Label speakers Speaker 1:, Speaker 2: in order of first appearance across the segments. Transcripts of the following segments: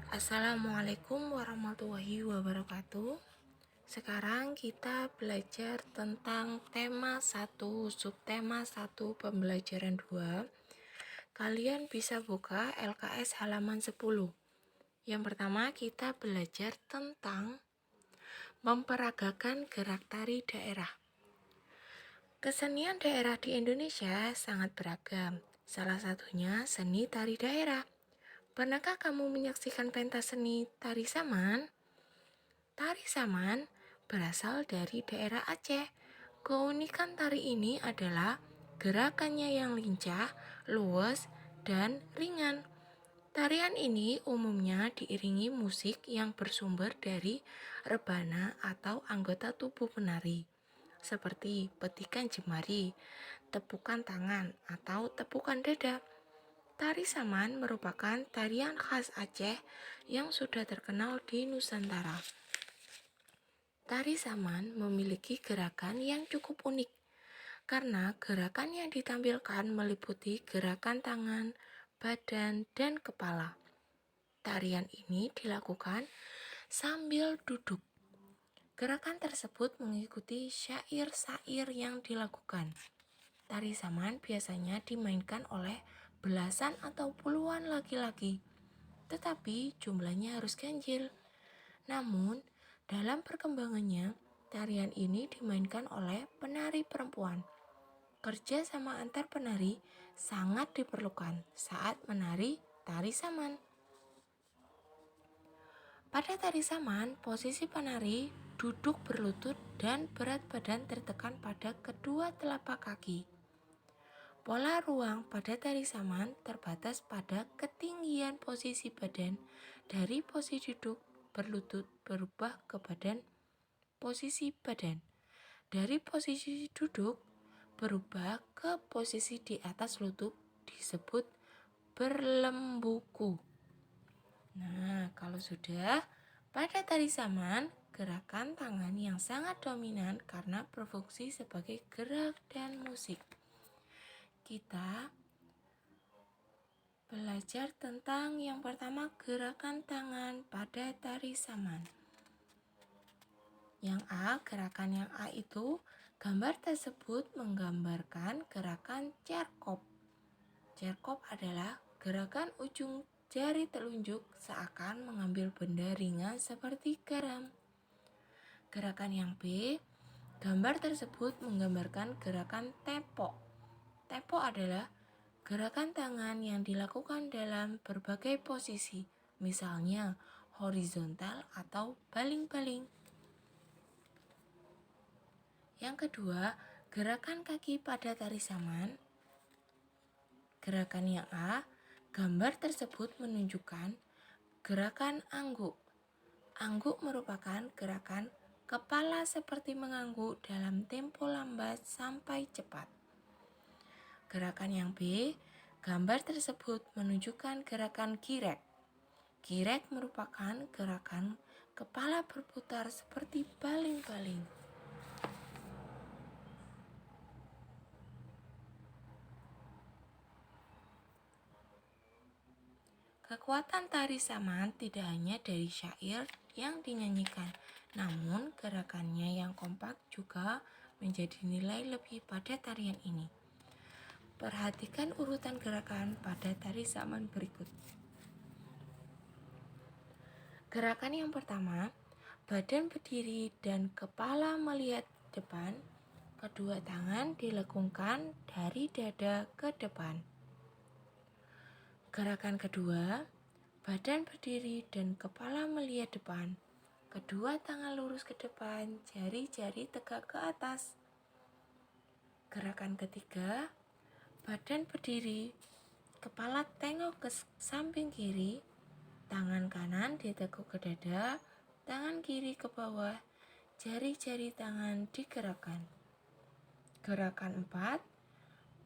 Speaker 1: Assalamualaikum warahmatullahi wabarakatuh. Sekarang kita belajar tentang tema 1, subtema 1, pembelajaran 2. Kalian bisa buka LKS halaman 10. Yang pertama kita belajar tentang memperagakan gerak tari daerah. Kesenian daerah di Indonesia sangat beragam. Salah satunya seni tari daerah. Pernahkah kamu menyaksikan pentas seni tari Saman? Tari Saman berasal dari daerah Aceh. Keunikan tari ini adalah gerakannya yang lincah, luwes, dan ringan. Tarian ini umumnya diiringi musik yang bersumber dari rebana atau anggota tubuh penari, seperti petikan jemari, tepukan tangan, atau tepukan dada. Tari Saman merupakan tarian khas Aceh yang sudah terkenal di Nusantara. Tari Saman memiliki gerakan yang cukup unik, karena gerakan yang ditampilkan meliputi gerakan tangan, badan, dan kepala. Tarian ini dilakukan sambil duduk. Gerakan tersebut mengikuti syair-syair yang dilakukan. Tari Saman biasanya dimainkan oleh belasan atau puluhan laki-laki, tetapi jumlahnya harus ganjil. Namun, dalam perkembangannya, tarian ini dimainkan oleh penari perempuan. Kerja sama antar penari sangat diperlukan saat menari tari Saman. Pada tari Saman, posisi penari duduk berlutut dan berat badan tertekan pada kedua telapak kaki. Pola ruang pada tari Saman terbatas pada ketinggian posisi badan dari posisi duduk berlutut berubah ke posisi badan. Dari posisi duduk berubah ke posisi di atas lutut disebut berlembuku. Nah, kalau sudah pada tari Saman, gerakan tangan yang sangat dominan karena berfungsi sebagai gerak dan musik. Kita belajar tentang yang pertama, gerakan tangan pada tari Saman. Yang A, gerakan yang A itu, gambar tersebut menggambarkan gerakan cerkop. Cerkop adalah gerakan ujung jari telunjuk seakan mengambil benda ringan seperti garam. Gerakan yang B, gambar tersebut menggambarkan gerakan tepok. Tepok adalah gerakan tangan yang dilakukan dalam berbagai posisi, misalnya horizontal atau baling-baling. Yang kedua, gerakan kaki pada tari Saman. Gerakan yang A, gambar tersebut menunjukkan gerakan angguk. Angguk merupakan gerakan kepala seperti mengangguk dalam tempo lambat sampai cepat. Gerakan yang B, gambar tersebut menunjukkan gerakan girek. Girek merupakan gerakan kepala berputar seperti baling-baling. Kekuatan tari Saman tidak hanya dari syair yang dinyanyikan, namun gerakannya yang kompak juga menjadi nilai lebih pada tarian ini. Perhatikan urutan gerakan pada tari Saman berikut. Gerakan yang pertama, badan berdiri dan kepala melihat depan. Kedua tangan dilengkungkan dari dada ke depan. Gerakan kedua, badan berdiri dan kepala melihat depan. Kedua tangan lurus ke depan, jari-jari tegak ke atas. Gerakan ketiga, badan berdiri, kepala tengok ke samping kiri, tangan kanan ditekuk ke dada, tangan kiri ke bawah, jari-jari tangan digerakkan. Gerakan 4,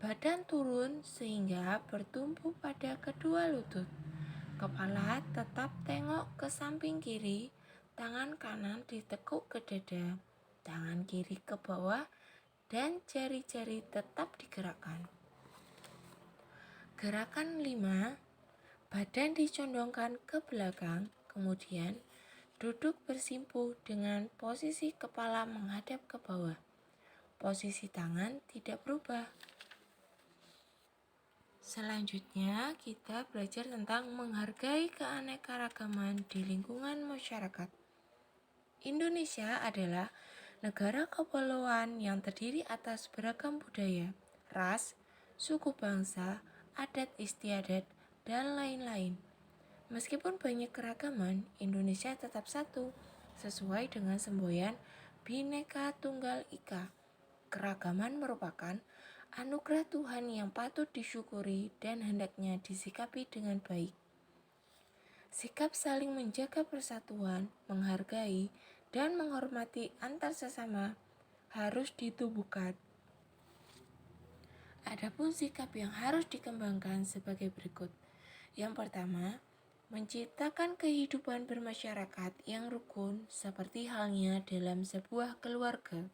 Speaker 1: badan turun sehingga bertumpu pada kedua lutut. Kepala tetap tengok ke samping kiri, tangan kanan ditekuk ke dada, tangan kiri ke bawah, dan jari-jari tetap digerakkan. Gerakan 5, badan dicondongkan ke belakang, kemudian duduk bersimpuh dengan posisi kepala menghadap ke bawah. Posisi tangan tidak berubah. Selanjutnya, kita belajar tentang menghargai keanekaragaman di lingkungan masyarakat. Indonesia adalah negara kepulauan yang terdiri atas beragam budaya, ras, suku bangsa, adat istiadat, dan lain-lain. Meskipun banyak keragaman, Indonesia tetap satu, sesuai dengan semboyan Bhinneka Tunggal Ika. Keragaman merupakan anugerah Tuhan yang patut disyukuri dan hendaknya disikapi dengan baik. Sikap saling menjaga persatuan, menghargai, dan menghormati antar sesama harus ditumbuhkan. Adapun sikap yang harus dikembangkan sebagai berikut. Yang pertama, menciptakan kehidupan bermasyarakat yang rukun seperti halnya dalam sebuah keluarga.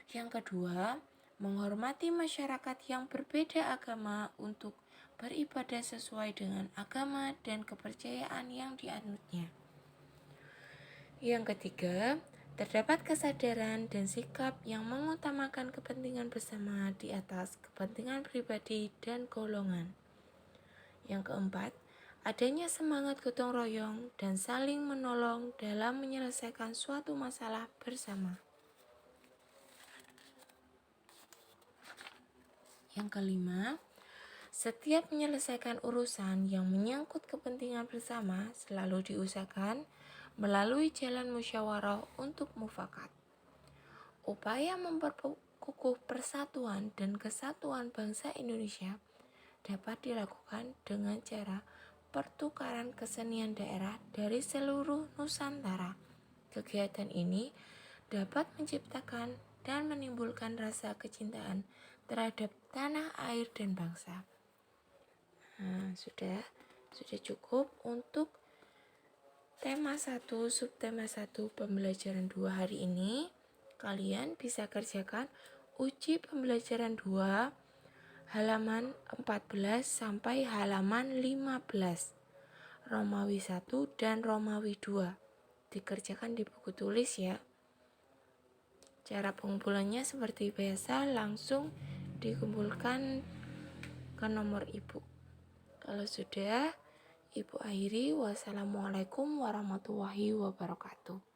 Speaker 1: Yang kedua, menghormati masyarakat yang berbeda agama untuk beribadah sesuai dengan agama dan kepercayaan yang dianutnya. Yang ketiga, terdapat kesadaran dan sikap yang mengutamakan kepentingan bersama di atas kepentingan pribadi dan golongan. Yang keempat, adanya semangat gotong royong dan saling menolong dalam menyelesaikan suatu masalah bersama. Yang kelima, setiap menyelesaikan urusan yang menyangkut kepentingan bersama selalu diusahakan melalui jalan musyawarah untuk mufakat. Upaya memperkukuh persatuan dan kesatuan bangsa Indonesia dapat dilakukan dengan cara pertukaran kesenian daerah dari seluruh Nusantara. Kegiatan ini dapat menciptakan dan menimbulkan rasa kecintaan terhadap tanah air dan bangsa. Sudah cukup untuk tema 1, subtema 1, pembelajaran 2 hari ini. Kalian bisa kerjakan uji pembelajaran 2 halaman 14 sampai halaman 15. Romawi 1 dan Romawi 2. Dikerjakan di buku tulis ya. Cara pengumpulannya seperti biasa, langsung dikumpulkan ke nomor ibu. Kalau sudah, Ibu akhiri. Wassalamualaikum warahmatullahi wabarakatuh.